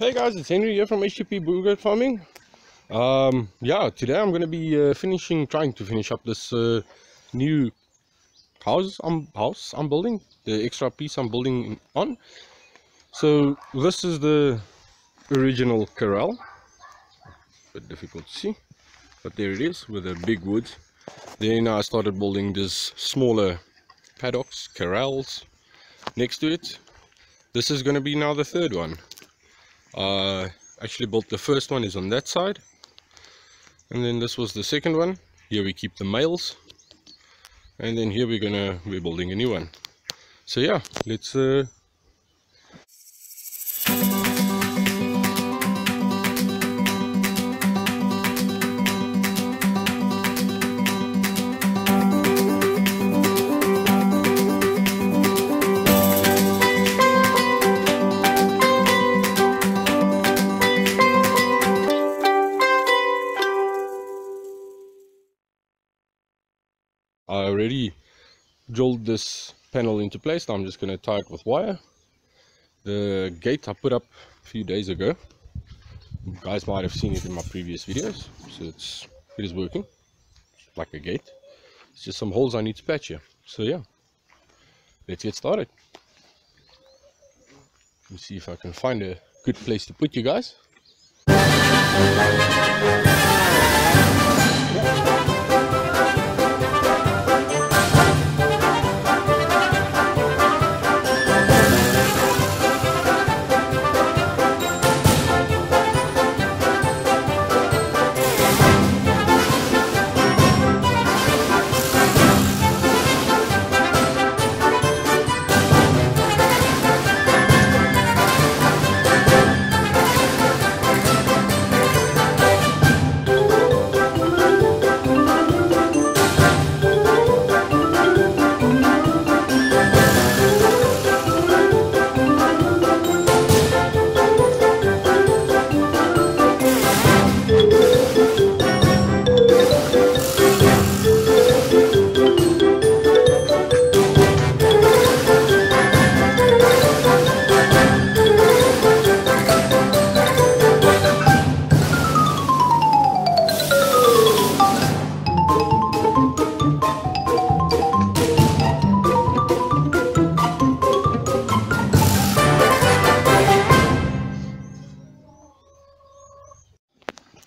Hey guys, it's Henry here from HTP Boer Goat Farming. Today I'm going to be trying to finish up this new house I'm building, the extra piece I'm building on. So this is the original corral. Bit difficult to see, but there it is with the big wood. Then I started building this smaller paddocks, corrals next to it. This is going to be now the third one. Actually built the first one is on that side, and then this was the second one. Here we keep the males, and then here we're building a new one. So yeah, let's I already drilled this panel into place. Now I'm just going to tie it with wire. The gate I put up a few days ago. You guys might have seen it in my previous videos. So it is working. It's like a gate. It's just some holes I need to patch here. So yeah, let's get started. Let me see if I can find a good place to put you guys.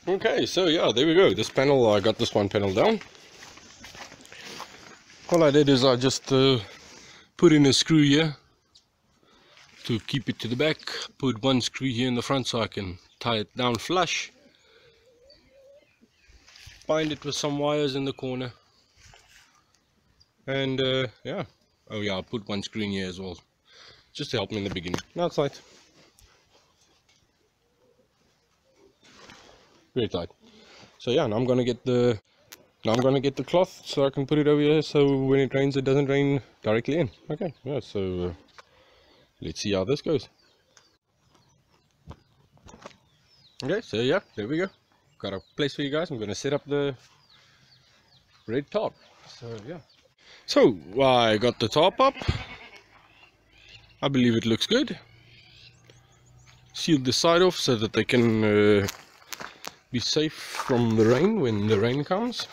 Okay, so yeah, there we go. This panel, I got this one panel down. All I did is I just put in a screw here to keep it to the back, put one screw here in the front so I can tie it down flush, bind it with some wires in the corner, and yeah, oh yeah, I'll put one screw in here as well just to help me in the beginning. Now it's tight, very tight. So yeah, now I'm gonna get the cloth so I can put it over here, so when it rains it doesn't rain directly in. Okay, yeah, so let's see how this goes. Okay, so yeah, there we go. Got a place for you guys. I'm gonna set up the red tarp. So yeah, so I got the tarp up. I believe it looks good. Sealed the side off so that they can be safe from the rain when the rain comes.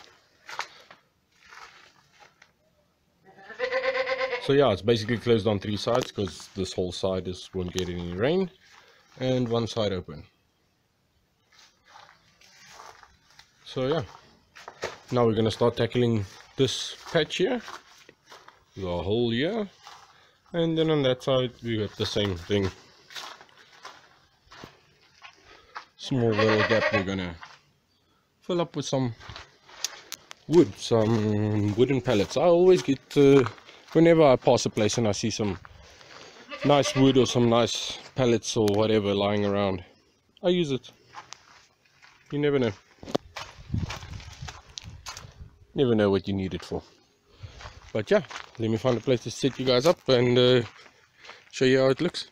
So yeah, it's basically closed on three sides because this whole side won't get any rain, and one side open. So yeah, now we're gonna start tackling this patch here, the whole here, and then on that side we got the same thing. Small little gap we're gonna fill up with some wood, some wooden pallets. I always get whenever I pass a place and I see some nice wood or some nice pallets or whatever lying around, I use it. You never know what you need it for. But yeah, let me find a place to set you guys up and show you how it looks.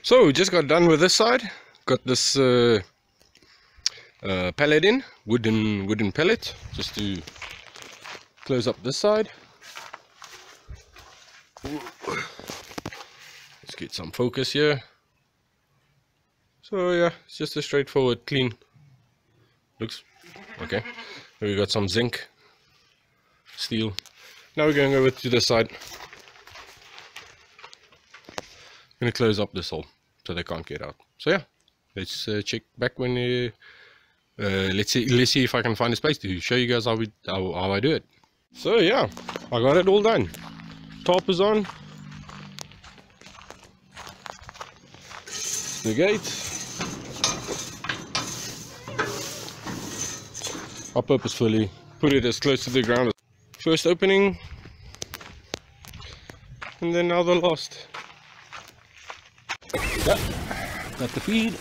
So we just got done with this side. Got this pellet in, wooden pellet, just to close up this side. Let's get some focus here. So yeah, it's just a straightforward clean. Looks okay. Here we got some zinc, steel. Now we're going over to this side. Gonna close up this hole so they can't get out. So yeah, let's check back when let's see if I can find a space to show you guys how I do it. So yeah, I got it all done. Top is on. The gate. I purposefully put it as close to the ground. First opening, and then now the last. Yeah, got the feed.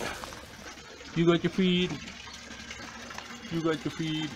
You got your feed. You got your feed.